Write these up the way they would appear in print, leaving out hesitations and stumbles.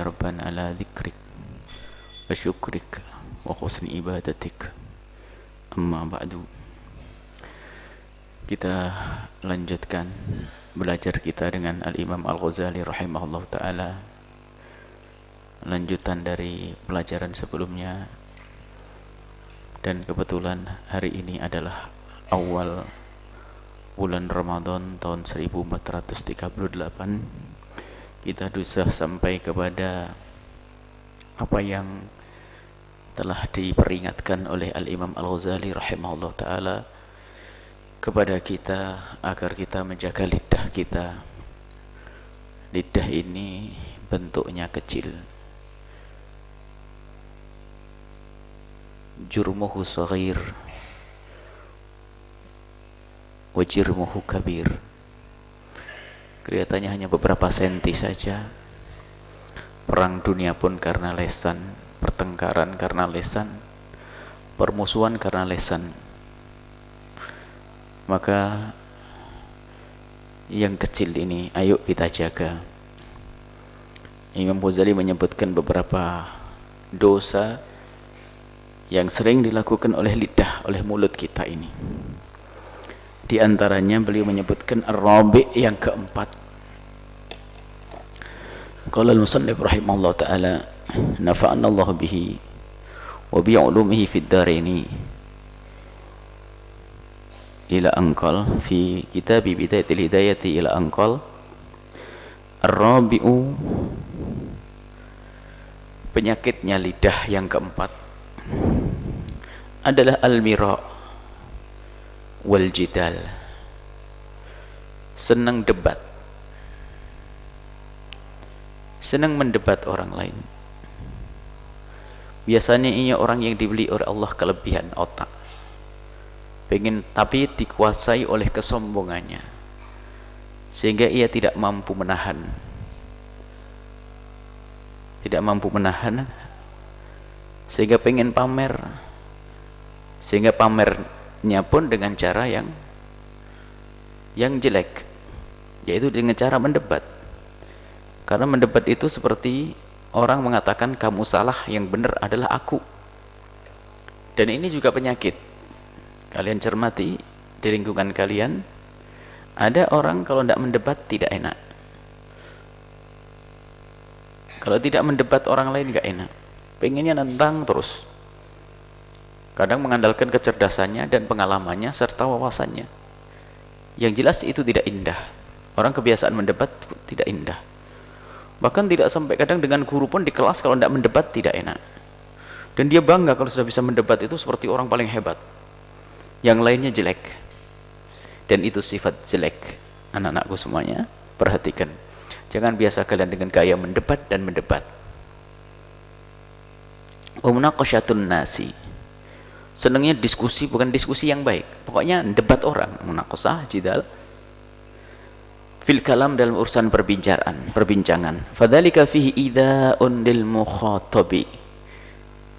darban ala dzikrik wa syukrik wa husni ibadatik. Amma ba'du. Kita lanjutkan belajar kita dengan Al-Imam Al-Ghazali rahimahullah ta'ala, lanjutan dari pelajaran sebelumnya. Dan kebetulan hari ini adalah awal bulan Ramadan tahun 1438. Kita sudah sampai kepada apa yang telah diperingatkan oleh Al-Imam Al-Ghazali rahimahullah ta'ala kepada kita, agar kita menjaga lidah kita. Lidah ini bentuknya kecil, jurmuhu saghir wa jirmuhu kabir. Kelihatannya hanya beberapa senti saja. Perang dunia pun karena lesan, pertengkaran karena lesan, permusuhan karena lesan. Maka yang kecil ini ayo kita jaga. Imam Ghazali menyebutkan beberapa dosa yang sering dilakukan oleh lidah, oleh mulut kita ini. Di antaranya beliau menyebutkan ar-rabi', yang keempat. Qala al-musannif rahimahullah ta'ala, nafa'ana Allah bihi wa bi'ulumihi fid daraini, ila anqal fi kitab bidayatil hidayati ila anqal. Ar-rabi'u, penyakitnya lidah yang keempat adalah al-mira' wal jidal, senang debat, senang mendebat orang lain. Biasanya ini orang yang diberi oleh Allah kelebihan otak, pengen, tapi dikuasai oleh kesombongannya sehingga ia tidak mampu menahan, sehingga pengen pamer, sehingga pamernya pun dengan cara yang jelek, yaitu dengan cara mendebat. Karena mendebat itu seperti orang mengatakan kamu salah, yang benar adalah aku. Dan ini juga penyakit. Kalian cermati di lingkungan kalian, ada orang kalau tidak mendebat tidak enak. Kalau tidak mendebat orang lain gak enak, pengennya nentang terus. Kadang mengandalkan kecerdasannya dan pengalamannya serta wawasannya. Yang jelas itu tidak indah. Orang kebiasaan mendebat tidak indah. Bahkan tidak sampai kadang dengan guru pun di kelas kalau tidak mendebat tidak enak. Dan dia bangga kalau sudah bisa mendebat, itu seperti orang paling hebat. Yang lainnya jelek. Dan itu sifat jelek. Anak-anakku semuanya, perhatikan. Jangan biasa kalian dengan gaya mendebat dan mendebat. Wa munaqashatun nasi, senangnya diskusi, bukan diskusi yang baik, pokoknya debat orang, munaqashah, jidal, fil kalam, dalam urusan perbincangan. Fadzalika fihi idza'un lil mukhatabi.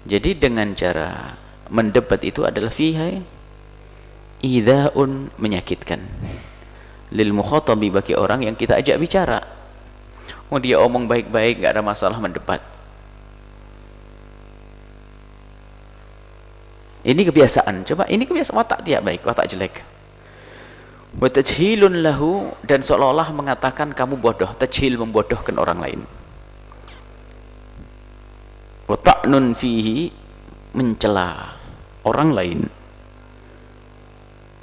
Jadi dengan cara mendebat itu adalah fihi idza'un, menyakitkan, lil mukhatabi, bagi orang yang kita ajak bicara. Oh, dia omong baik-baik, enggak ada masalah mendebat. Ini kebiasaan. Coba, ini kebiasaan watak tidak baik, watak jelek. Wa tajhilun lahu, dan seolah-olah mengatakan kamu bodoh. Tajhil, membodohkan orang lain. Wa ta'nun fihi, mencela orang lain.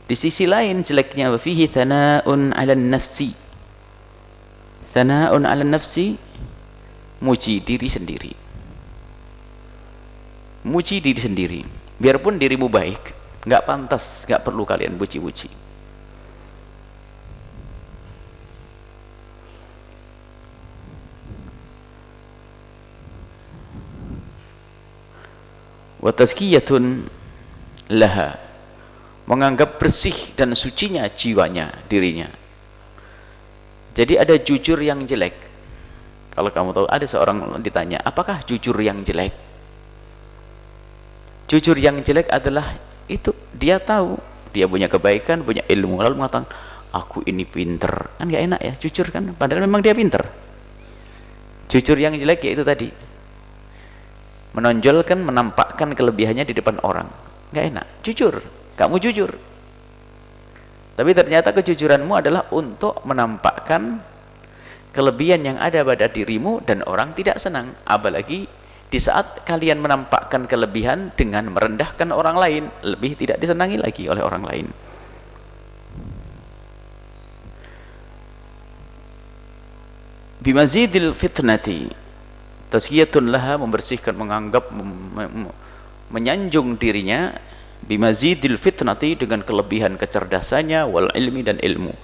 Di sisi lain jeleknya, wa fihi thana'un 'alan nafsi. Thana'un 'alan nafsi, muji diri sendiri. Muji diri sendiri. Biarpun dirimu baik, nggak pantas, nggak perlu kalian puji-puji. Wa tazkiyatun laha, menganggap bersih dan sucinya jiwanya, dirinya. Jadi ada jujur yang jelek. Kalau kamu tahu, ada seorang ditanya, apakah jujur yang jelek? Jujur yang jelek adalah itu, dia tahu dia punya kebaikan, punya ilmu, lalu mengatakan aku ini pinter. Kan gak enak ya, jujur kan, padahal memang dia pinter. Jujur yang jelek ya itu tadi, menonjolkan, menampakkan kelebihannya di depan orang. Nggak enak. Jujur, kamu jujur, tapi ternyata kejujuranmu adalah untuk menampakkan kelebihan yang ada pada dirimu dan orang tidak senang. Apalagi di saat kalian menampakkan kelebihan dengan merendahkan orang lain, lebih tidak disenangi lagi oleh orang lain. Bimazidil fitnati tazkiyatun laha, membersihkan, menganggap, menyanjung dirinya, bimazidil fitnati, dengan kelebihan kecerdasannya, wal ilmi, dan ilmu.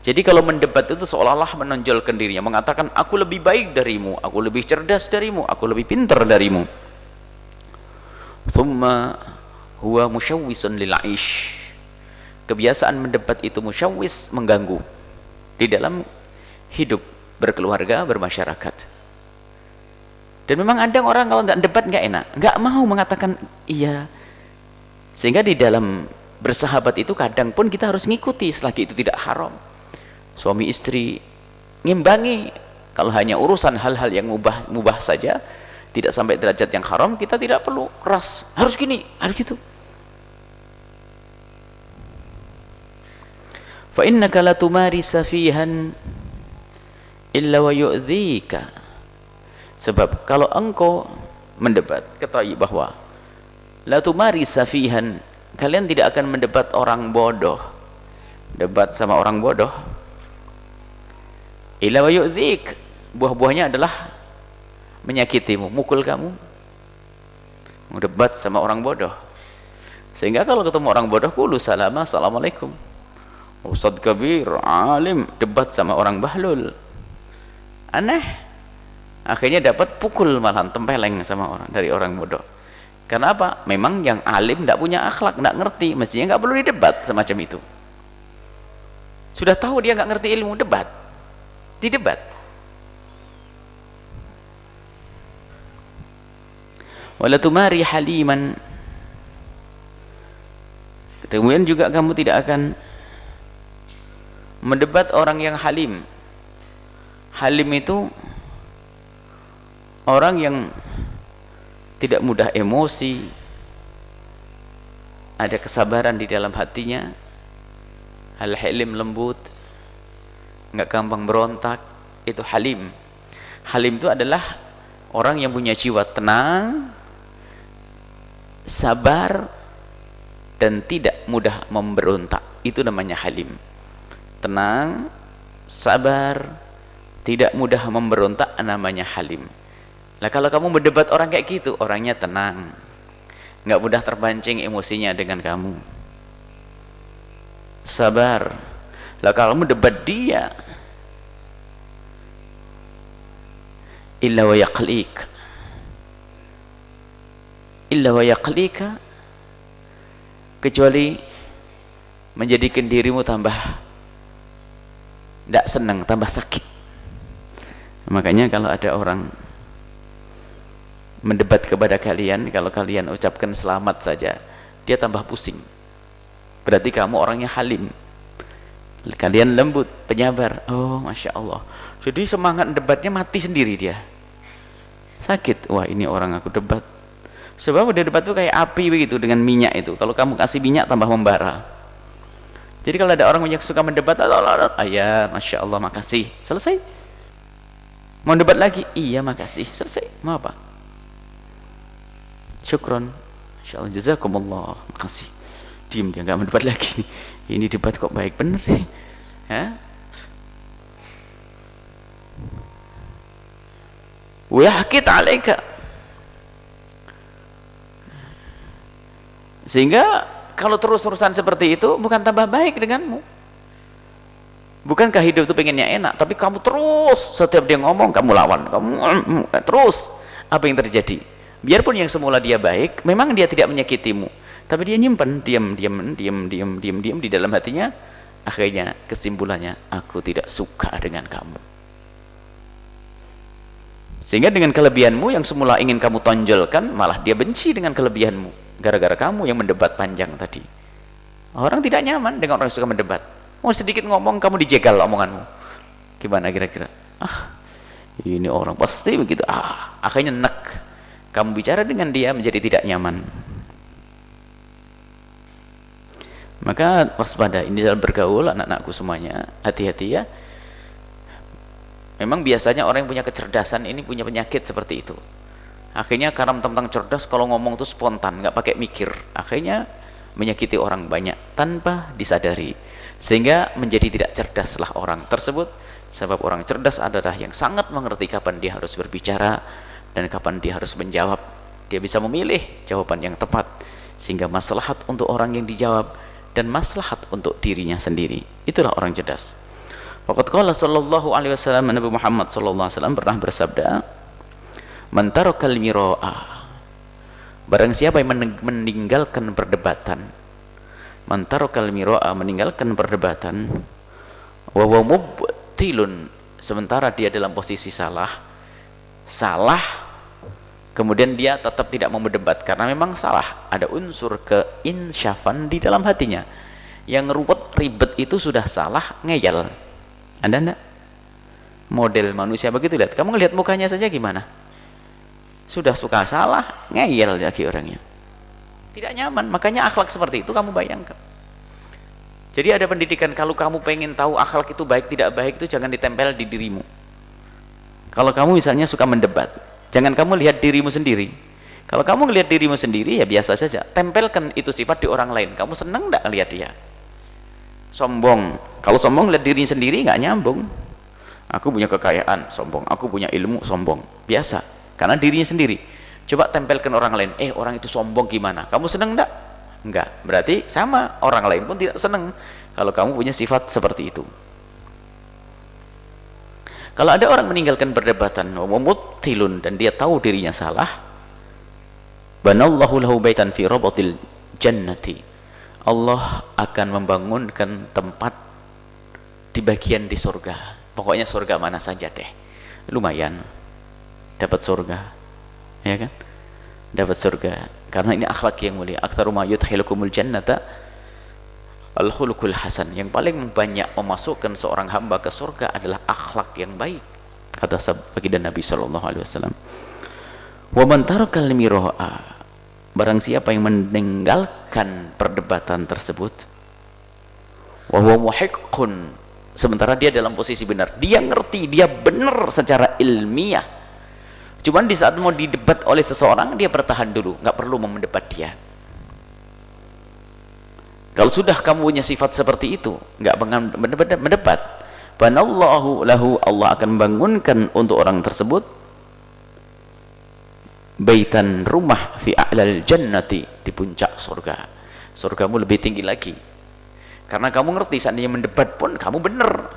Jadi kalau mendebat itu seolah-olah menonjolkan dirinya, mengatakan aku lebih baik darimu, aku lebih cerdas darimu, aku lebih pintar darimu. Thumma huwa musyawwisun lil aish. Kebiasaan mendebat itu musyawwis, mengganggu di dalam hidup berkeluarga, bermasyarakat. Dan memang ada orang kalau tidak debat nggak enak, nggak mau mengatakan iya. Sehingga di dalam bersahabat itu kadang pun kita harus ngikuti selagi itu tidak haram. Suami istri ngimbangi, kalau hanya urusan hal-hal yang mubah saja, tidak sampai derajat yang haram, kita tidak perlu keras, harus gini, harus gitu. Fa innaka la tumari safihan illa wa yu'dhika. Sebab kalau engkau mendebat, ketahui bahwa la tumari safihan, kalian tidak akan mendebat orang bodoh. Debat sama orang bodoh, illa wa yu'dhik, buah-buahnya adalah menyakitimu, mukul kamu. Mendebat sama orang bodoh, sehingga kalau ketemu orang bodoh, qulu salama, assalamualaikum. Ustadz kabir, alim, debat sama orang bahlul, aneh, akhirnya dapat pukul, malahan tempeleng sama orang, dari orang bodoh. Karena apa? Memang yang alim tidak punya akhlak, tidak ngerti, mestinya nggak perlu didebat semacam itu. Sudah tahu dia nggak ngerti ilmu, debat, didebat. Wala tumari haliman, kemudian juga kamu tidak akan mendebat orang yang halim. Halim itu orang yang tidak mudah emosi, ada kesabaran di dalam hatinya, al-halim, lembut, nggak gampang berontak, itu halim. Halim itu adalah orang yang punya jiwa tenang, sabar, dan tidak mudah memberontak. Itu namanya halim. Tenang, sabar, tidak mudah memberontak, namanya halim. Nah kalau kamu mendebat orang kayak gitu, orangnya tenang, nggak mudah terpancing emosinya dengan kamu, sabar. Lah kalau mendebat dia, illa wa yaqlik, illa wa yaqlika, kecuali menjadikan dirimu tambah tidak senang, tambah sakit. Makanya kalau ada orang mendebat kepada kalian, kalau kalian ucapkan selamat saja, dia tambah pusing. Berarti kamu orangnya halim, kalian lembut, penyabar. Oh Masya Allah. Jadi semangat debatnya mati sendiri dia, sakit. Wah ini orang aku debat. Sebab udah debat itu kayak api begitu, dengan minyak itu, kalau kamu kasih minyak tambah membara. Jadi kalau ada orang yang suka mendebat, ayah Masya Allah, makasih, selesai. Mau debat lagi, iya makasih, selesai. Mau apa? Syukron, Masya Allah, jazakumullah, makasih. Diam dia, nggak mendebat lagi. Ini debat kok baik bener nih, ya? Wahkit alaika, sehingga kalau terus-terusan seperti itu, bukan tambah baik denganmu. Bukankah hidup itu pengennya enak, tapi kamu terus, setiap dia ngomong kamu lawan, kamu terus. Apa yang terjadi? Biarpun yang semula dia baik, memang dia tidak menyakitimu, tapi dia nyimpen diam di dalam hatinya. Akhirnya kesimpulannya, aku tidak suka dengan kamu. Sehingga dengan kelebihanmu yang semula ingin kamu tonjolkan, malah dia benci dengan kelebihanmu. Gara-gara kamu yang mendebat panjang tadi. Orang tidak nyaman dengan orang yang suka mendebat. Mau sedikit ngomong, kamu dijegal omonganmu. Gimana kira-kira? Ah, Ini orang pasti begitu. Akhirnya nek. Kamu bicara dengan dia menjadi tidak nyaman. Maka waspada ini dalam bergaul, anak-anakku semuanya, hati-hati ya. Memang biasanya orang yang punya kecerdasan ini punya penyakit seperti itu. Akhirnya karena tentang cerdas, kalau ngomong itu spontan, nggak pakai mikir. Akhirnya menyakiti orang banyak tanpa disadari, sehingga menjadi tidak cerdaslah orang tersebut. Sebab orang cerdas adalah yang sangat mengerti kapan dia harus berbicara dan kapan dia harus menjawab. Dia bisa memilih jawaban yang tepat, sehingga maslahat untuk orang yang dijawab dan maslahat untuk dirinya sendiri. Itulah orang cerdas. Faqad qala sallallahu alaihi wasallam, Nabi Muhammad sallallahu alaihi wasallam pernah bersabda, "Man tarakal mira'a." Barang siapa yang meninggalkan perdebatan, man tarakal mira'a, meninggalkan perdebatan, wa huwa mubtilun, sementara dia dalam posisi salah, kemudian dia tetap tidak mau berdebat karena memang salah, ada unsur keinsyafan di dalam hatinya. Yang ribet itu sudah salah, ngeyel. Anda enggak? Model manusia begitu, lihat. Kamu ngelihat mukanya saja gimana? Sudah suka salah, ngeyel lagi orangnya. Tidak nyaman, makanya akhlak seperti itu kamu bayangkan. Jadi ada pendidikan, kalau kamu pengen tahu akhlak itu baik tidak baik, itu jangan ditempel di dirimu. Kalau kamu misalnya suka mendebat, jangan kamu lihat dirimu sendiri. Kalau kamu lihat dirimu sendiri, ya biasa saja. Tempelkan itu sifat di orang lain. Kamu senang enggak lihat dia? Sombong. Kalau sombong lihat dirinya sendiri, nggak nyambung. Aku punya kekayaan, sombong. Aku punya ilmu, sombong. Biasa. Karena dirinya sendiri. Coba tempelkan orang lain. Orang itu sombong gimana? Kamu senang enggak? Enggak. Berarti sama. Orang lain pun tidak senang kalau kamu punya sifat seperti itu. Kalau ada orang meninggalkan perdebatan, mubtilun, dan dia tahu dirinya salah, banallahu lahu baitan fi rabatil jannati, Allah akan membangunkan tempat di bagian di surga. Pokoknya surga mana saja deh, lumayan dapat surga, ya kan? Dapat surga karena ini akhlak yang mulia. Aktsaru ma yudkhilukumul jannata al-khuluqul hasan. Yang paling banyak memasukkan seorang hamba ke surga adalah akhlak yang baik, kata baginda Nabi sallallahu alaihi wasallam. Wa man tarakal mira'a, barang siapa yang meninggalkan perdebatan tersebut, wa huwa muhiqqun, sementara dia dalam posisi benar, dia ngerti, dia benar secara ilmiah, cuman di saat mau didebat oleh seseorang, dia bertahan dulu, nggak perlu mendebat dia. Kalau sudah kamu punya sifat seperti itu, nggak mendebat, banallahu lahu, Allah akan membangunkan untuk orang tersebut baitan, rumah, fi a'lal jannati, di puncak surga. Surgamu lebih tinggi lagi. Karena kamu ngerti, seandainya mendebat pun kamu benar.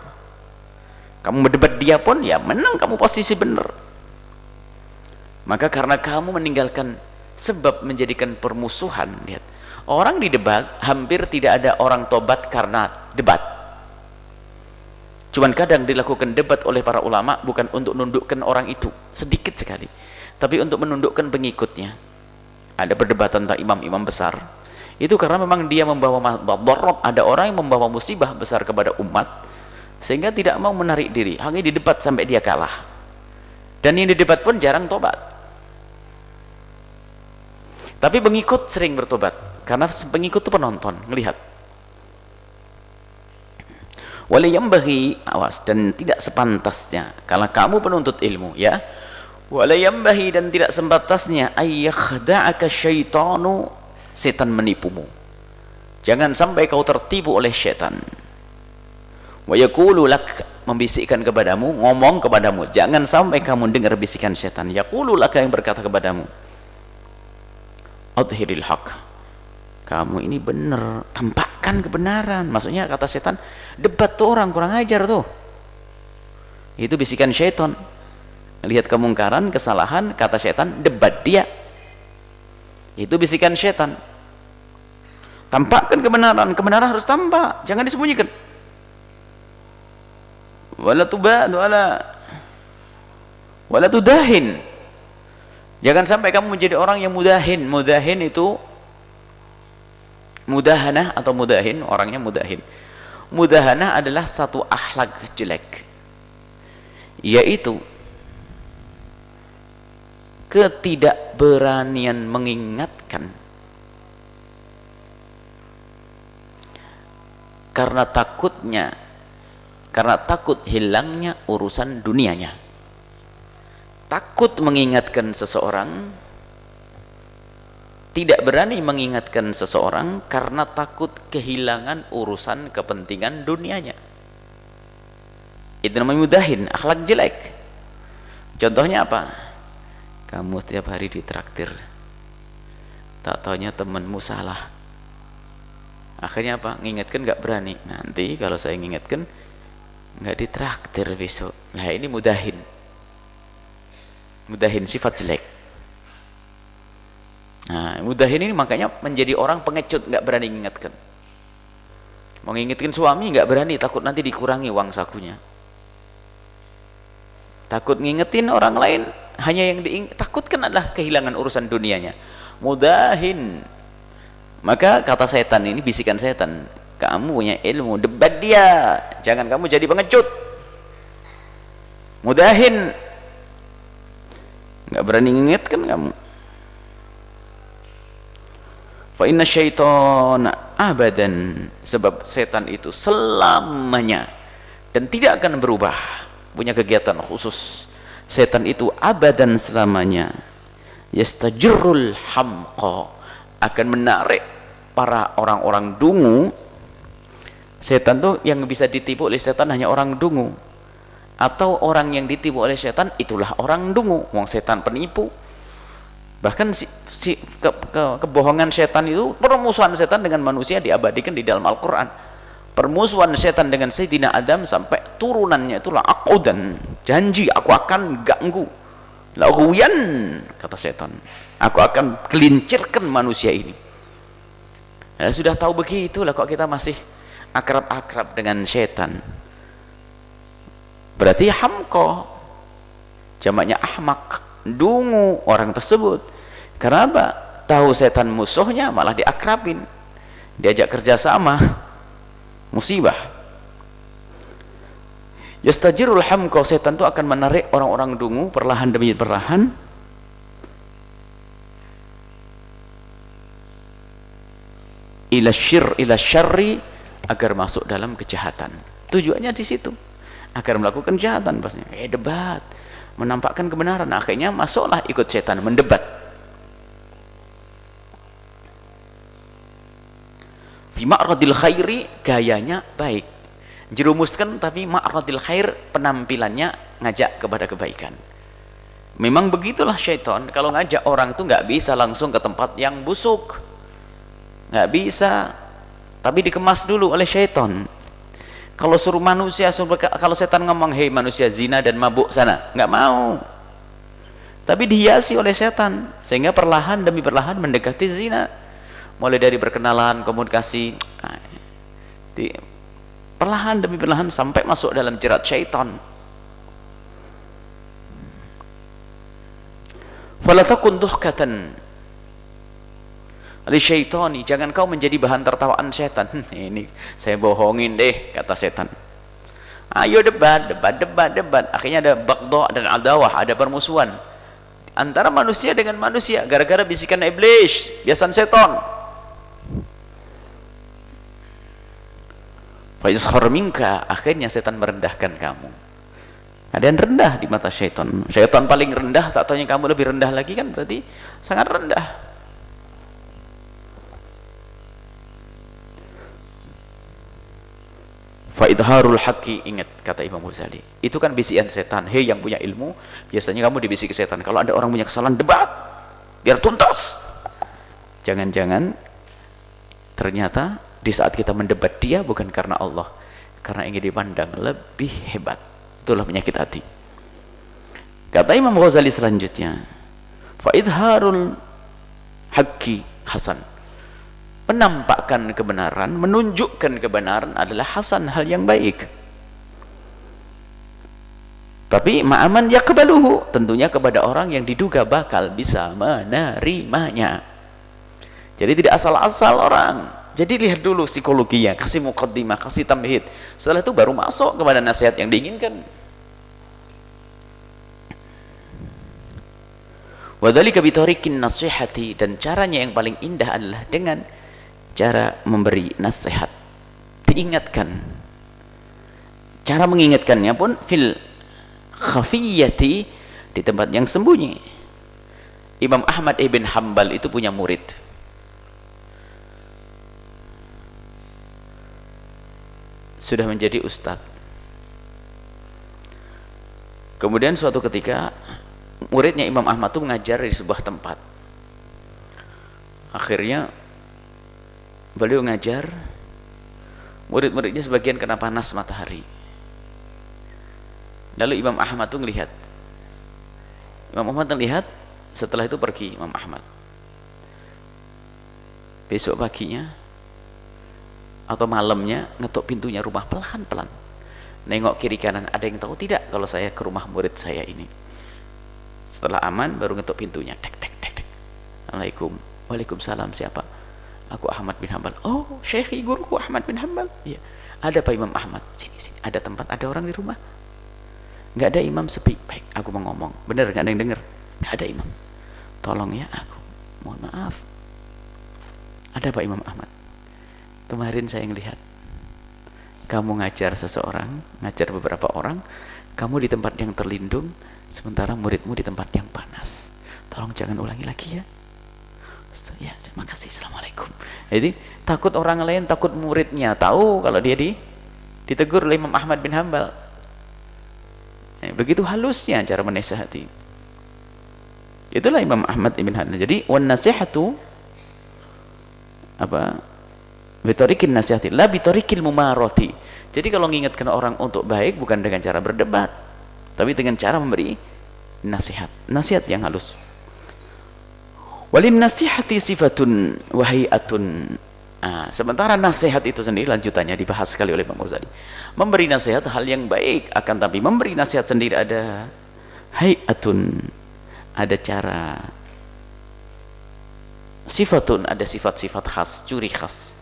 Kamu mendebat dia pun, ya menang, kamu posisi benar. Maka karena kamu meninggalkan sebab menjadikan permusuhan, lihat. Orang di debat, hampir tidak ada orang tobat karena debat. Cuman kadang dilakukan debat oleh para ulama bukan untuk menundukkan orang itu, sedikit sekali, tapi untuk menundukkan pengikutnya. Ada perdebatan tentang imam-imam besar, itu karena memang dia membawa madarat, ada orang yang membawa musibah besar kepada umat, sehingga tidak mau menarik diri, hanya di debat sampai dia kalah. Dan yang di debat pun jarang tobat, tapi pengikut sering bertobat. Karena pengikut itu penonton, melihat. Walayambaghi, awas, dan tidak sepantasnya kalau kamu penuntut ilmu, ya. Walayambaghi, dan tidak sepantasnya ayyakhda'aka syaitanu, setan menipumu. Jangan sampai kau tertipu oleh setan. Wa yaqulu lak, membisikkan kepadamu, ngomong kepadamu. Jangan sampai kamu dengar bisikan setan. Yaqulu lak, yang berkata kepadamu, adhiril haq, kamu ini benar, tampakkan kebenaran. Maksudnya kata setan, debat tuh orang kurang ajar tuh. Itu bisikan setan. Lihat kemungkaran, kesalahan, kata setan, debat dia. Itu bisikan setan. Tampakkan kebenaran, kebenaran harus tampak, jangan disembunyikan. Wala tubad wala tudahin. Jangan sampai kamu menjadi orang yang mudahin. Mudahin itu mudahanah atau mudahin, orangnya mudahin. Mudahanah adalah satu akhlak jelek, yaitu ketidakberanian mengingatkan karena takut hilangnya urusan dunianya. Takut mengingatkan seseorang, tidak berani mengingatkan seseorang karena takut kehilangan urusan kepentingan dunianya. Itu namanya mudahin, akhlak jelek. Contohnya apa? Kamu setiap hari ditraktir, tak taunya temanmu salah. Akhirnya apa? Ngingetkan nggak berani. Nanti kalau saya ngingetkan nggak ditraktir besok. Nah ini mudahin. Mudahin sifat jelek. Nah mudahin ini makanya menjadi orang pengecut, nggak berani ngingetkan. Mau ngingetkan suami nggak berani, takut nanti dikurangi uang sakunya. Takut ngingetin orang lain, hanya yang takutkan adalah kehilangan urusan dunianya. Mudahin. Maka kata setan ini, bisikan setan, kamu punya ilmu, debat dia, jangan kamu jadi pengecut. Mudahin, nggak berani ngingetkan kamu. Fa inna syaitana abadan, sebab setan itu selamanya dan tidak akan berubah, punya kegiatan khusus. Setan itu abadan selamanya, yastajirul hamqa, akan menarik para orang-orang dungu. Setan tuh yang bisa ditipu oleh setan hanya orang dungu, atau orang yang ditipu oleh setan itulah orang dungu. Wong setan penipu. Bahkan kebohongan setan itu, permusuhan setan dengan manusia diabadikan di dalam Al-Quran. Permusuhan setan dengan Sayyidina Adam sampai turunannya itulah aqodan, janji aku akan ganggu, laguyan, kata setan, aku akan gelincirkan manusia ini. Ya, sudah tahu begitulah kok kita masih akrab-akrab dengan setan. Berarti hamko, jamaknya ahmak, dungu orang tersebut. Karena apa? Tahu setan musuhnya malah diakrabin, diajak kerjasama, musibah. Yastajirul hamko, setan itu akan menarik orang-orang dungu perlahan demi perlahan ila syarri, agar masuk dalam kejahatan. Tujuannya di situ, agar melakukan kejahatan. Pasnya debat, menampakkan kebenaran, akhirnya masuklah ikut setan mendebat. Fi ma'radil khairi, gayanya baik, jerumuskan, tapi ma'radil khair, penampilannya ngajak kepada kebaikan. Memang begitulah syaitan, kalau ngajak orang itu nggak bisa langsung ke tempat yang busuk, nggak bisa, tapi dikemas dulu oleh syaitan. Kalau suruh manusia, kalau setan ngomong, hei manusia zina dan mabuk sana, nggak mau, tapi dihiasi oleh setan sehingga perlahan demi perlahan mendekati zina, mulai dari berkenalan, komunikasi, perlahan demi perlahan sampai masuk dalam jerat syaitan. Fala takun duhkatan lisyaitani, jangan kau menjadi bahan tertawaan setan. Ini saya bohongin deh, kata setan. Ayo debat. Akhirnya ada baghdha dan adawah, ada permusuhan antara manusia dengan manusia gara-gara bisikan iblis, biasan setan. Fa yazkhar minka, akhirnya setan merendahkan kamu. Ada yang rendah di mata syaitan. Syaitan paling rendah, tak taunya kamu lebih rendah lagi, kan berarti sangat rendah. Fa idharul haqqi, ingat kata Imam Ghazali, itu kan bisikan setan. Hei yang punya ilmu, biasanya kamu dibisiki setan. Kalau ada orang punya kesalahan, debat biar tuntas. Jangan-jangan ternyata di saat kita mendebat dia bukan karena Allah, karena ingin dipandang lebih hebat. Itulah penyakit hati. Kata Imam Ghazali selanjutnya, fa idharul haqqi hasan, menampakkan kebenaran, menunjukkan kebenaran adalah hasan, hal yang baik. Tapi ma'aman yakbaluhu, tentunya kepada orang yang diduga bakal bisa menerimanya. Jadi tidak asal-asal orang. Jadi lihat dulu psikologinya, kasih muqaddimah, kasih tamhid, setelah itu baru masuk kepada nasihat yang diinginkan. Wadzalika bitariqin nasihati, dan caranya yang paling indah adalah dengan cara memberi nasihat, diingatkan. Cara mengingatkannya pun fil khafiyati, di tempat yang sembunyi. Imam Ahmad ibn Hanbal itu punya murid, sudah menjadi ustadz. Kemudian suatu ketika muridnya Imam Ahmad itu mengajar di sebuah tempat. Akhirnya beliau ngajar, murid-muridnya sebagian kena panas matahari. Lalu Imam Ahmad itu melihat, setelah itu pergi Imam Ahmad. Besok paginya atau malamnya ngetuk pintunya rumah pelan-pelan, nengok kiri kanan, ada yang tahu tidak kalau saya ke rumah murid saya ini. Setelah aman baru ngetuk pintunya, tek tek tek tek. Assalamualaikum. Waalaikumsalam. Siapa? Aku Ahmad bin Hanbal. Oh, syekhi, guruku Ahmad bin Hanbal. Iya. Ada Pak Imam Ahmad? Sini sini. Ada tempat, ada orang di rumah? Nggak ada, imam, sepi. Baik, aku mau ngomong. Bener nggak ada yang dengar? Nggak ada, imam. Tolong ya, aku mohon maaf. Ada Pak Imam Ahmad. Kemarin saya ngelihat kamu ngajar seseorang, ngajar beberapa orang, kamu di tempat yang terlindung, sementara muridmu di tempat yang panas. Tolong jangan ulangi lagi ya. Ya, terima kasih. Assalamualaikum. Jadi takut orang lain, takut muridnya tahu kalau dia ditegur oleh Imam Ahmad bin Hanbal. Begitu halusnya cara menasihati. Itulah Imam Ahmad bin Hanbal. Jadi wan nasihatu apa? Bitariqin nasihati, la bitariqil mumarati. Jadi kalau mengingatkan orang untuk baik bukan dengan cara berdebat, tapi dengan cara memberi nasihat. Nasihat yang halus. Walin nasihati sifatun wa hay'atun. Sementara nasihat itu sendiri lanjutannya dibahas sekali oleh Imam Ghazali. Memberi nasihat hal yang baik, akan tapi memberi nasihat sendiri ada hay'atun, ada cara, sifatun, ada sifat-sifat khas, ciri khas.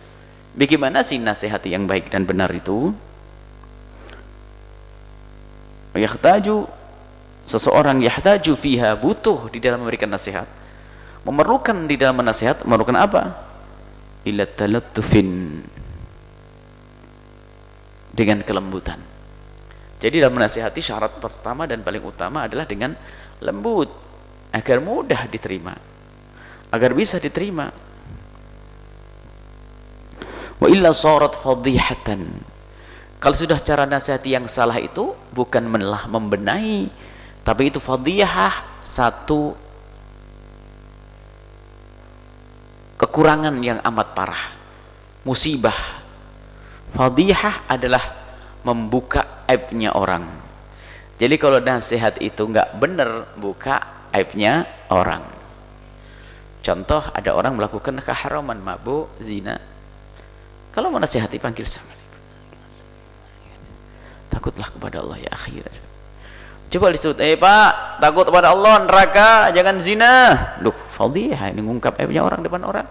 Bagaimana sih nasihati yang baik dan benar itu? Yahtaju, seseorang yahtaju fiha, butuh di dalam memberikan nasihat, memerlukan di dalam menasihat, memerlukan apa? Ila talattufin, dengan kelembutan. Jadi dalam menasihati syarat pertama dan paling utama adalah dengan lembut, agar mudah diterima, agar bisa diterima. Wa illa sarat fadhihatan. Kalau sudah cara nasihati yang salah itu bukan menelah membenahi, tapi itu fadhihah, satu kekurangan yang amat parah, musibah. Fadhihah adalah membuka aibnya orang. Jadi kalau nasihat itu nggak benar, buka aibnya orang. Contoh, ada orang melakukan keharaman, mabuk, zina. Kalau mau nasihati panggil Assalamualaikum, takutlah kepada Allah ya akhir. Coba disebut, Pak, takut kepada Allah, neraka, jangan zina. Duh, fadhihah, ini ngungkap aibnya orang depan orang.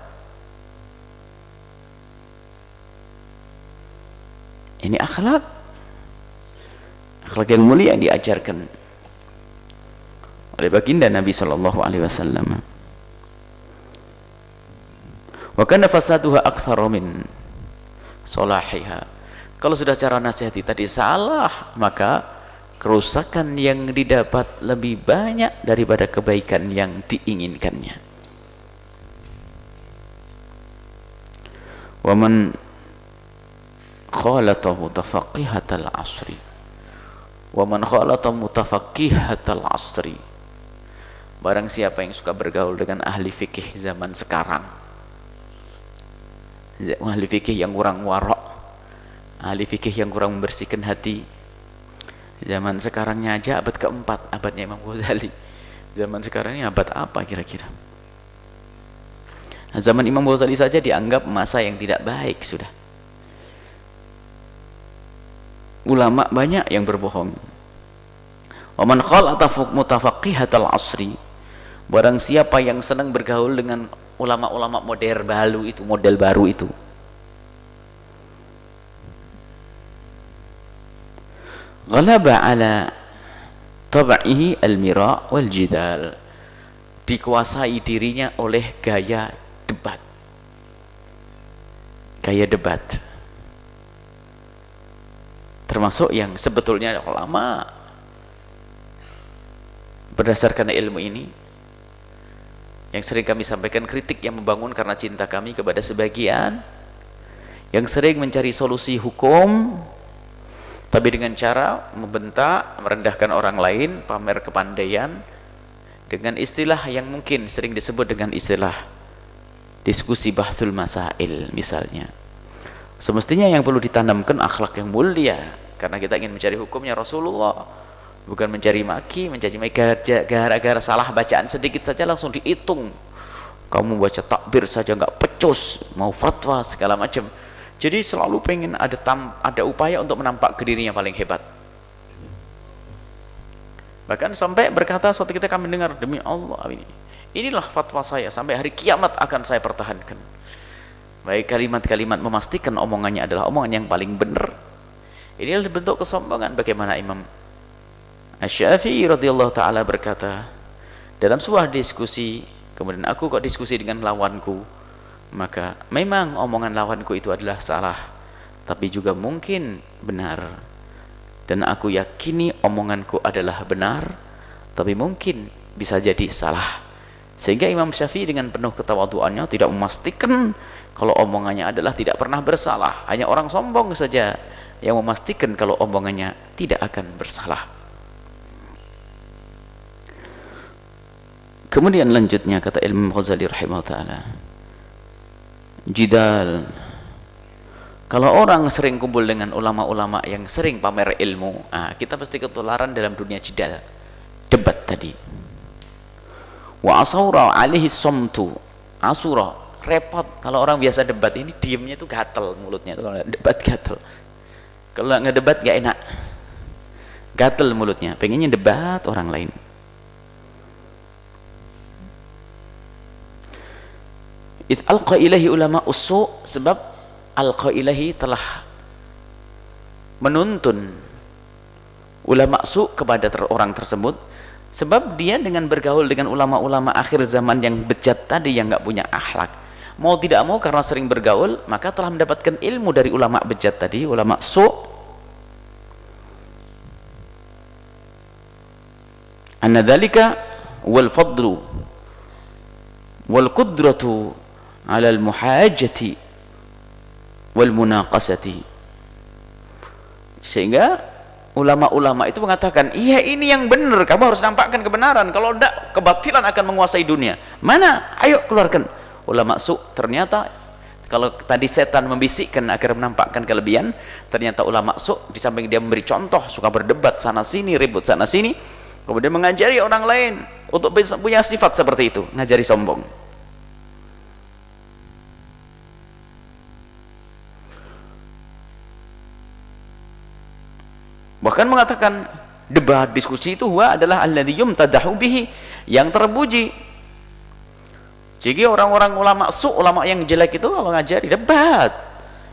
Ini akhlak yang mulia yang diajarkan oleh baginda Nabi sallallahu alaihi wasallam. Wa kana fasaduha aktsaru min salahiha. Kalau sudah cara nasihati tadi salah, maka kerusakan yang didapat lebih banyak daripada kebaikan yang diinginkannya. Wa man khalatahu tafaqqihatal asri, wa man khalata mutafaqqihatal asri, barang siapa yang suka bergaul dengan ahli fikih zaman sekarang, ahli fikih yang kurang warok, ahli fikih yang kurang membersihkan hati. Zaman sekarangnya aja abad keempat, abadnya Imam Ghazali. Zaman sekarang ini abad apa kira-kira? Nah, zaman Imam Ghazali saja dianggap masa yang tidak baik sudah. Ulama banyak yang berbohong. Wa man khalata mutafaqqihatal asri, barang siapa yang senang bergaul dengan ulama-ulama model baru itu, ghalaba ala tab'ihi al-mira' wal jidal, dikuasai dirinya oleh gaya debat. Gaya debat. Termasuk yang sebetulnya ulama berdasarkan ilmu ini yang sering kami sampaikan kritik yang membangun karena cinta kami kepada sebagian yang sering mencari solusi hukum tapi dengan cara membentak, merendahkan orang lain, pamer kepandaian dengan istilah yang mungkin sering disebut dengan istilah diskusi bahthul masail misalnya. Semestinya yang perlu ditanamkan akhlak yang mulia karena kita ingin mencari hukumnya Rasulullah, bukan mencari maki, mencaci maki gara-gara salah bacaan sedikit saja langsung dihitung. Kamu baca takbir saja nggak pecus, mau fatwa segala macam. Jadi selalu pengen ada upaya untuk menampak ke dirinya paling hebat. Bahkan sampai berkata suatu ketika kami dengar, demi Allah inilah fatwa saya, sampai hari kiamat akan saya pertahankan. Baik kalimat-kalimat memastikan omongannya adalah omongan yang paling benar. Ini adalah bentuk kesombongan. Bagaimana Imam Asy-Syafi'i radhiyallahu ta'ala berkata dalam sebuah diskusi, kemudian aku kok diskusi dengan lawanku, maka memang omongan lawanku itu adalah salah, tapi juga mungkin benar, dan aku yakini omonganku adalah benar, tapi mungkin bisa jadi salah. Sehingga Imam Syafi'i dengan penuh ketawaduannya tidak memastikan kalau omongannya adalah tidak pernah bersalah. Hanya orang sombong saja yang memastikan kalau omongannya tidak akan bersalah. Kemudian lanjutnya kata Imam Ghazali rahimahullah ta'ala, jidal. Kalau orang sering kumpul dengan ulama-ulama yang sering pamer ilmu, kita pasti ketularan dalam dunia jidal, debat tadi. Wa asura alaihi somtu, asura, repot. Kalau orang biasa debat ini diemnya itu gatel mulutnya, itu kalau debat gatel. Kalau nggak debat nggak enak, gatel mulutnya, pengennya debat orang lain. Its alqa ilahi ulama usu, sebab alqa ilahi telah menuntun ulama su kepada orang tersebut, sebab dia dengan bergaul dengan ulama-ulama akhir zaman yang bejat tadi, yang nggak punya akhlak, mau tidak mau karena sering bergaul maka telah mendapatkan ilmu dari ulama bejat tadi, ulama su. Anna dzalika wal fadlu wal qudratu ala al muhajati wal munaqasati. Sehingga ulama-ulama itu mengatakan, iya ini yang benar, kamu harus nampakkan kebenaran, kalau tidak kebatilan akan menguasai dunia. Mana? Ayo keluarkan. Ulama su ternyata kalau tadi setan membisikkan agar menampakkan kelebihan, ternyata ulama su di samping dia memberi contoh, suka berdebat sana sini, ribut sana sini, kemudian mengajari orang lain untuk punya sifat seperti itu, ngajari sombong. Bahkan mengatakan debat, diskusi itu adalah alladzi yumtadahu bihi, yang terpuji. Jadi orang-orang ulama su, ulama yang jelek itu kalau ngajari debat,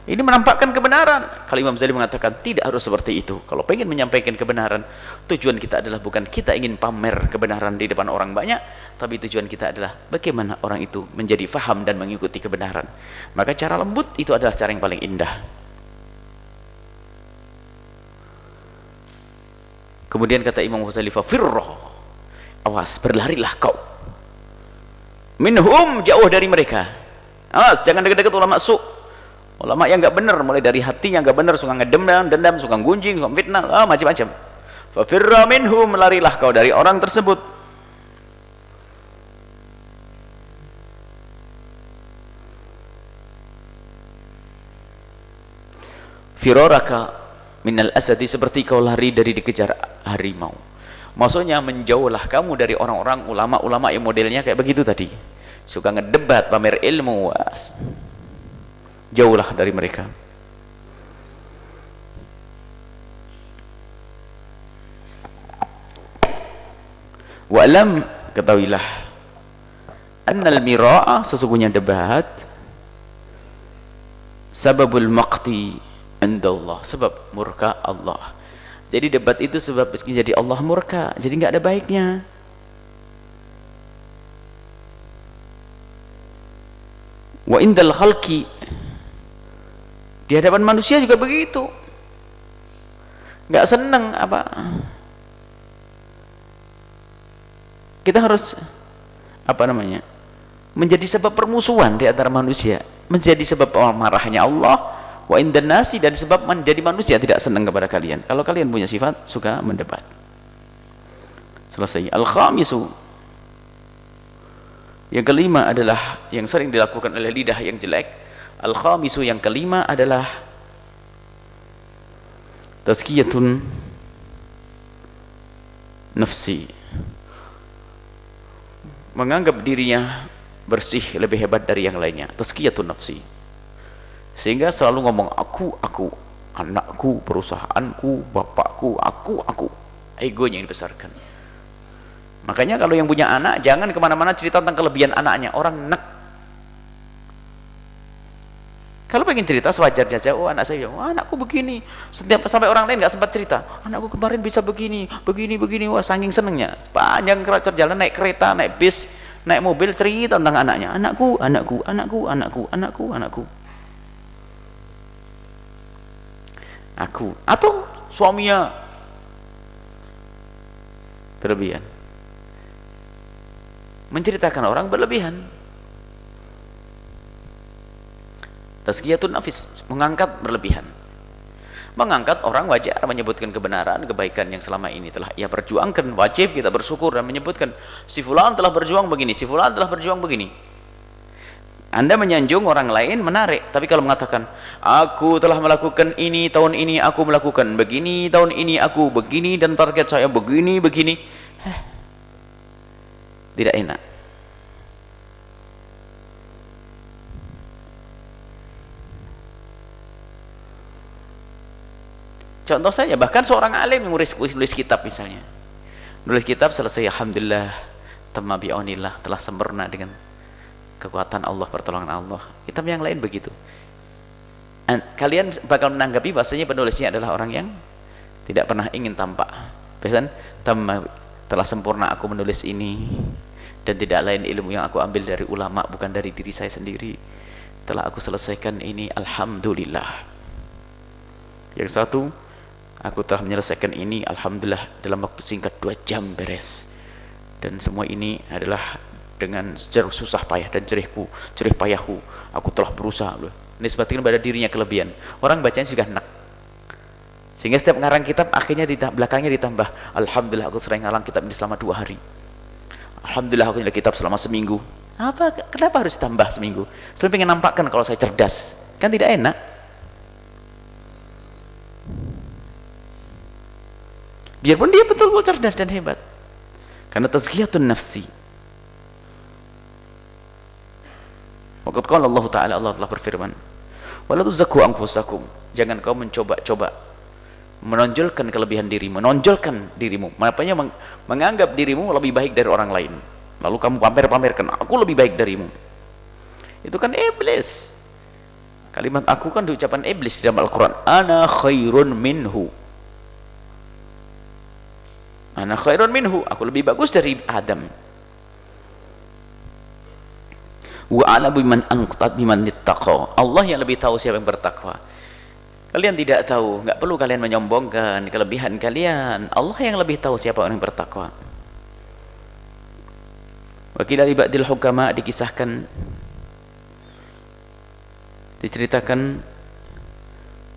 ini menampakkan kebenaran. Kalau Imam Ghazali mengatakan tidak harus seperti itu. Kalau pengen menyampaikan kebenaran, tujuan kita adalah bukan kita ingin pamer kebenaran di depan orang banyak, tapi tujuan kita adalah bagaimana orang itu menjadi faham dan mengikuti kebenaran. Maka cara lembut itu adalah cara yang paling indah. Kemudian kata Imam Ghazali, fafirroh, awas, berlarilah kau, minhum, jauh dari mereka. Awas, jangan dekat-dekat ulama su, ulama yang nggak benar, mulai dari hatinya nggak benar, suka ngedendam, suka gunjing, suka fitnah, macam-macam. Fafirroh minhum, larilah kau dari orang tersebut. Firoraka minal asadi, seperti kau lari dari dikejar harimau. Maksudnya menjauhlah kamu dari orang-orang ulama-ulama yang modelnya kayak begitu tadi, suka ngedebat, pamer ilmu. Jauhlah dari mereka. Wa'lam, ketahuilah, annal mira'a, sesungguhnya debat, sababul maqti indallah, sebab murka Allah. Jadi debat itu sebab jadi Allah murka, jadi nggak ada baiknya. Wa indal khalqi, di hadapan manusia juga begitu. Nggak seneng apa, kita harus apa namanya, menjadi sebab permusuhan di antara manusia, menjadi sebab marahnya Allah, wa indan nasi, dan sebab menjadi manusia tidak senang kepada kalian kalau kalian punya sifat suka mendebat. Selesai. Al-khamisu, yang kelima adalah yang sering dilakukan oleh lidah yang jelek. Al-khamisu, yang kelima adalah tazkiyatun nafsi, menganggap dirinya bersih lebih hebat dari yang lainnya. Tazkiyatun nafsi, sehingga selalu ngomong aku, anakku, perusahaanku, bapakku, aku, egonya yang dibesarkan. Makanya kalau yang punya anak jangan kemana-mana cerita tentang kelebihan anaknya, orang nek. Kalau pengen cerita sewajarnya saja, oh anak saya, oh anakku begini, setiap sampai orang lain nggak sempat cerita, anakku kemarin bisa begini, wah saking senengnya, sepanjang jalan naik kereta, naik bis, naik mobil, cerita tentang anaknya, anakku. Aku atau suaminya berlebihan, menceritakan orang berlebihan. Tazkiyatun nafis, mengangkat berlebihan. Mengangkat orang wajar menyebutkan kebenaran, kebaikan yang selama ini telah ia perjuangkan, wajib kita bersyukur dan menyebutkan si fulan telah berjuang begini, si fulan telah berjuang begini. Anda menyanjung orang lain menarik, tapi kalau mengatakan aku telah melakukan ini tahun ini, aku melakukan begini tahun ini, aku begini dan target saya begini, tidak enak. Contoh saja, bahkan seorang alim yang nulis kitab misalnya, nulis kitab selesai, alhamdulillah, tamma bi'aunillah, telah sempurna dengan kekuatan Allah, pertolongan Allah. Kitab yang lain begitu. Kalian bakal menanggapi bahasanya penulisnya adalah orang yang tidak pernah ingin tampak. Biasanya tamma, telah sempurna aku menulis ini, dan tidak lain ilmu yang aku ambil dari ulama, bukan dari diri saya sendiri. Telah aku selesaikan ini, alhamdulillah. Yang satu, aku telah menyelesaikan ini, alhamdulillah, dalam waktu singkat 2 jam beres. Dan semua ini adalah dengan susah payah dan jerih payahku, aku telah berusaha. Nisbatkan pada dirinya kelebihan. Orang bacanya juga enak. Sehingga setiap ngarang kitab akhirnya belakangnya ditambah, alhamdulillah aku sering ngarang kitab ini selama 2 hari. Alhamdulillah aku nyari kitab selama seminggu. Kenapa harus tambah seminggu? Saya ingin nampakkan kalau saya cerdas. Kan tidak enak. Biarpun dia betul-betul cerdas dan hebat, karena tazkiyatun nafsi. Waqad qala Allah Ta'ala, Allah telah berfirman, wala tuzakku anfusakum, jangan kau mencoba-coba menonjolkan kelebihan dirimu, menonjolkan dirimu, makanya menganggap dirimu lebih baik dari orang lain, lalu kamu pamerkan aku lebih baik darimu. Itu kan iblis. Kalimat aku kan diucapan iblis di dalam Al-Quran, ana khairun minhu, ana khairun minhu, aku lebih bagus dari Adam. Wa ana biman anqtat biman ittaqa, Allah yang lebih tahu siapa yang bertakwa. Kalian tidak tahu, nggak perlu kalian menyombongkan kelebihan kalian. Allah yang lebih tahu siapa orang yang bertakwa. Wa qila li ba'dil hukama, diceritakan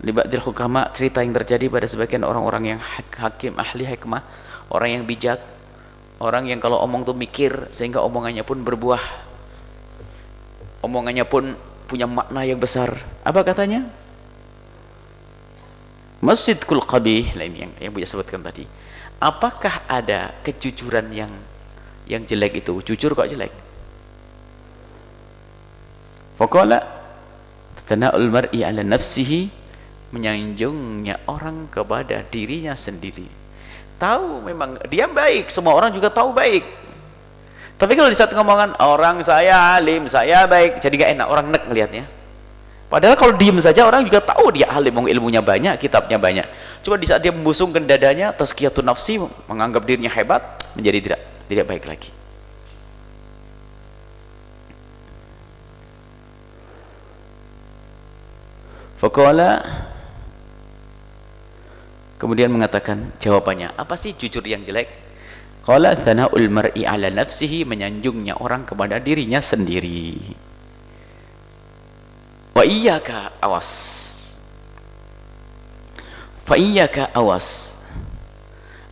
li ba'dil hukama, cerita yang terjadi pada sebagian orang-orang yang hakim, ahli hikmah, orang yang bijak, orang yang kalau omong tuh mikir, sehingga omongannya pun berbuah, omongannya pun punya makna yang besar. Apa katanya? Masjidul qabih, lain yang Buya sebutkan tadi. Apakah ada kejujuran yang jelek itu? Jujur kok jelek? Faqala thana'ul mar'i 'ala nafsihi, menyanjungnya orang kepada dirinya sendiri. Tahu memang dia baik, semua orang juga tahu baik. Tapi kalau di saat ngomongan orang saya alim, saya baik, jadi gak enak, orang nek ngelihatnya. Padahal kalau diem saja orang juga tahu dia alim, ilmunya banyak, kitabnya banyak. Coba di saat dia membusungkan dadanya, tazkiyatun nafsi, menganggap dirinya hebat, menjadi tidak baik lagi. Faqala, kemudian mengatakan jawabannya, apa sih jujur yang jelek? Qala thana'ul mar'i ala nafsihi, menyanjungnya orang kepada dirinya sendiri. Wa iyyaka, awas. Fa iyyaka, awas.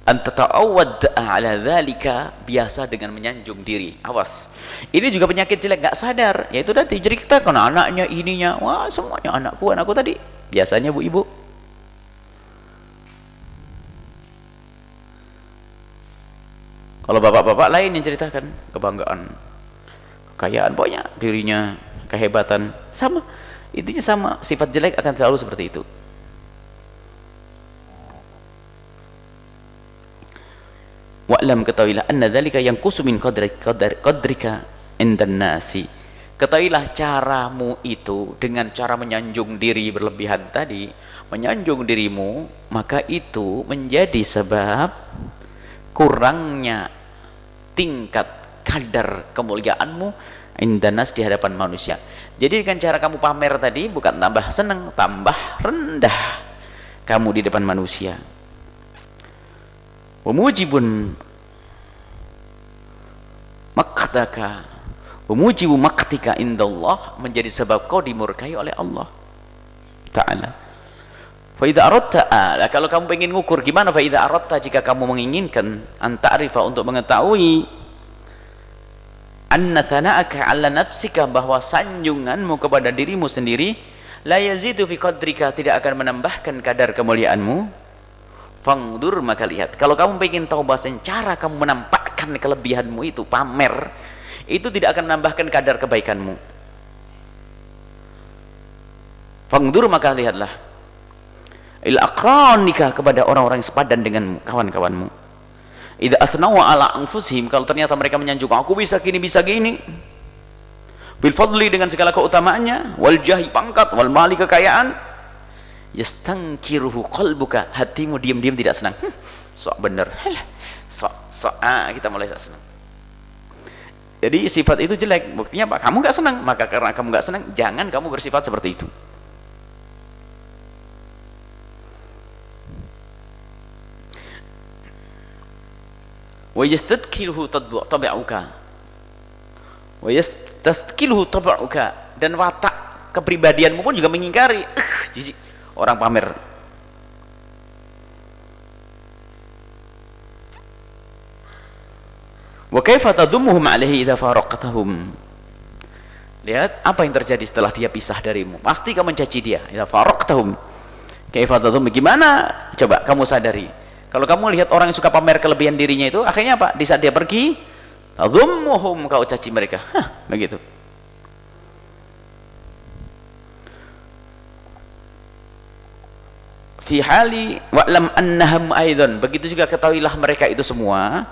An tata'awwad ala dzalika, biasa dengan menyanjung diri. Awas. Ini juga penyakit jelek, gak sadar. Yaitu tadi cerita kan anaknya ininya, wah semuanya anakku tadi. Biasanya bu ibu. Kalau bapak-bapak lain yang ceritakan kebanggaan, kekayaan, pokoknya dirinya, kehebatan, sama. Intinya sama, sifat jelek akan selalu seperti itu. Wa'lam, ketahuilah, anna dzalika yanqusu min qadrika indan nasi. Ketahuilah caramu itu dengan cara menyanjung diri berlebihan tadi, menyanjung dirimu, maka itu menjadi sebab kurangnya tingkat kadar kemuliaanmu indan nas, di hadapan manusia. Jadi dengan cara kamu pamer tadi bukan tambah senang, tambah rendah kamu di depan manusia. Wamujibun maqtaka, wamujibu maqtika indallah, menjadi sebab kau dimurkai oleh Allah Ta'ala. Fa idza aradta, kalau kamu ingin ngukur gimana fa idza aradta, jika kamu menginginkan an ta'rifa, untuk mengetahui anna thana'aka 'ala nafsika, bahwa sanjunganmu kepada dirimu sendiri la yazidu fi qadrika, tidak akan menambahkan kadar kemuliaanmu. Fangdur, maka lihat. Kalau kamu ingin tahu bahasanya cara kamu menampakkan kelebihanmu itu, pamer, itu tidak akan menambahkan kadar kebaikanmu. Fangdur, maka lihatlah ila aqranika, kepada orang-orang yang sepadan denganmu, kawan-kawanmu. Idza athnaw ala anfusihim, kalau ternyata mereka menyanjung, aku bisa gini, bisa gini, bil fadli, dengan segala keutamaannya, wal jahi, pangkat, wal mali, kekayaan, yastangkiruhu qalbuka, hatimu diam-diam tidak senang. Sok bener, kita mulai senang. Jadi sifat itu jelek. Buktinya apa? Kamu gak senang. Maka karena kamu gak senang, jangan kamu bersifat seperti itu. Wa yastadkiluhu tabi'uka, wa yastadkiluhu tabi'uka, dan watak kepribadianmu pun juga mengingkari. Jijik orang pamer. Wa kaifa tadhumuhum alaihi idza faraqtahum, lihat apa yang terjadi setelah dia pisah darimu. Pasti kamu mencaci dia. Idza faraqtahum, kaifa tadhum, gimana, coba kamu sadari. Kalau kamu lihat orang yang suka pamer kelebihan dirinya itu, akhirnya apa? Di saat dia pergi, tadhumuhum, kau caci mereka. Begitu. Fi hali wa'lam annahum aidan, begitu juga ketahuilah mereka itu semua,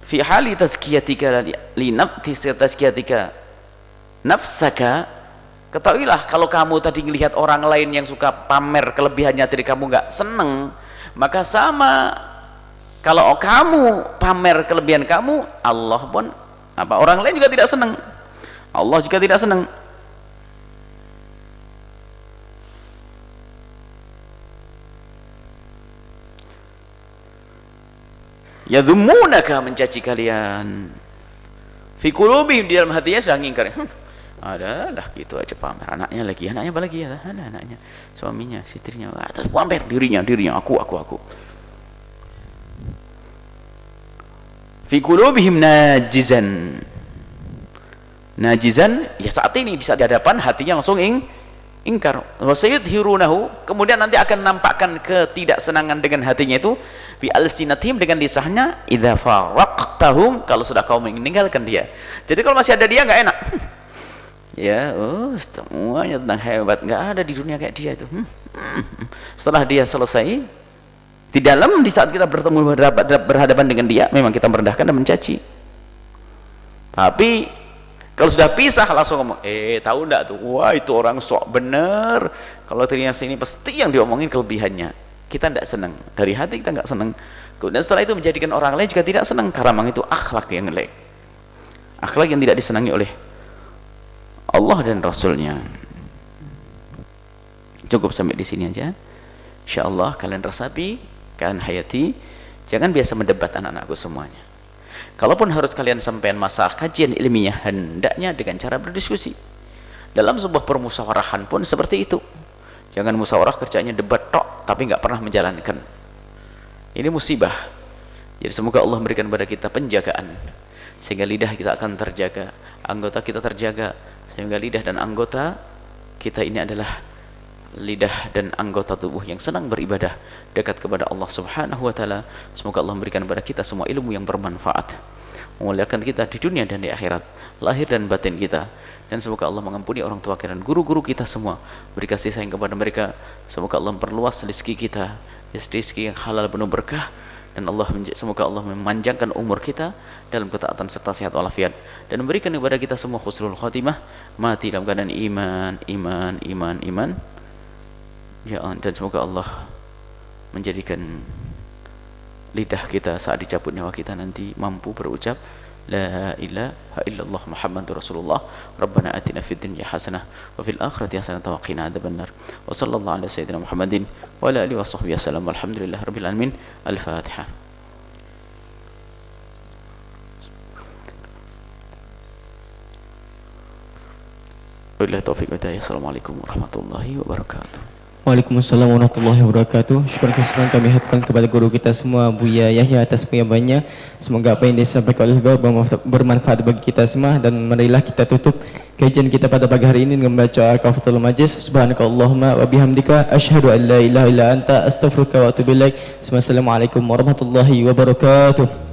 fi hali tazkiyatika li nafsi tazkiyatika nafsaka, ketahuilah kalau kamu tadi melihat orang lain yang suka pamer kelebihannya dari kamu nggak seneng, maka sama kalau kamu pamer kelebihan kamu, Allah pun orang lain juga tidak senang, Allah juga tidak senang. Yadhummunaka, mencaci kalian. Fi qulubihim, di dalam hatinya sedang ingkar. Adalah gitu aja pamer, anaknya apa lagi ya, ada anaknya, suaminya, istrinya, atas pamer dirinya, aku. Fi qulubihim najizan, ya saat ini di hadapan hatinya langsung ingkar. Wasayudhirunahu, kemudian nanti akan nampakkan ketidaksenangan dengan hatinya itu bi alsinatihim, dengan lisannya, idza faraqtahum, kalau sudah kau meninggalkan dia. Jadi kalau masih ada dia nggak enak. Ya, semuanya tentang hebat, nggak ada di dunia kayak dia itu. Setelah dia selesai, di saat kita bertemu berhadapan dengan dia, memang kita merendahkan dan mencaci. Tapi kalau sudah pisah langsung ngomong, tahu enggak tuh, wah itu orang sok bener, kalau ternyata sini pasti yang diomongin kelebihannya. Kita tidak senang, dari hati kita nggak senang. Kemudian setelah itu menjadikan orang lain juga tidak senang, karena memang itu akhlak yang jelek, akhlak yang tidak disenangi oleh Allah dan Rasulnya. Cukup sampai di sini aja. Insyaallah kalian resapi, kalian hayati. Jangan biasa mendebat anak-anakku semuanya. Kalaupun harus kalian sampaikan masalah kajian ilmiah, hendaknya dengan cara berdiskusi. Dalam sebuah permusawarahan pun seperti itu. Jangan musyawarah kerjanya debat tok tapi nggak pernah menjalankan. Ini musibah. Jadi semoga Allah memberikan kepada kita penjagaan sehingga lidah kita akan terjaga, anggota kita terjaga, sehingga lidah dan anggota kita ini adalah lidah dan anggota tubuh yang senang beribadah dekat kepada Allah Subhanahu wa taala. Semoga Allah memberikan kepada kita semua ilmu yang bermanfaat, memuliakan kita di dunia dan di akhirat, lahir dan batin kita. Dan semoga Allah mengampuni orang tua kita dan guru-guru kita semua, beri kasih sayang kepada mereka. Semoga Allah memperluas rezeki kita, rezeki yang halal penuh berkah, dan semoga Allah memanjangkan umur kita dalam ketaatan serta sehat walafiat, dan memberikan kepada kita semua husnul khotimah, mati dalam keadaan iman. Ya Allah, dan semoga Allah menjadikan lidah kita saat dicabut nyawa kita nanti mampu berucap la ilaha illallah Muhammadur Rasulullah. Rabbana atina fid dunya hasanah wa fil akhirati hasanah wa qina adzabannar. Wa sallallahu ala sayyidina Muhammadin wa ala alihi washabbihi wasallam. Walhamdulillahirabbil alamin. Al-Fatihah. Wabillahi taufiq wa hidayah. Assalamualaikum warahmatullahi wabarakatuh. Waalaikumsalam warahmatullahi wabarakatuh. Syukur kesempatan kami haturkan kepada guru kita semua, Buya Yahya, atas penyampaiannya. Semoga apa yang disampaikan oleh beliau bermanfaat bagi kita semua. Dan marilah kita tutup kajian kita pada pagi hari ini dengan membaca Kafatul Majlis. Subhanakallahumma wa bihamdika asyhadu an la ilaha illa anta astaghfiruka wa atubu ilaik. Wassalamualaikum warahmatullahi wabarakatuh.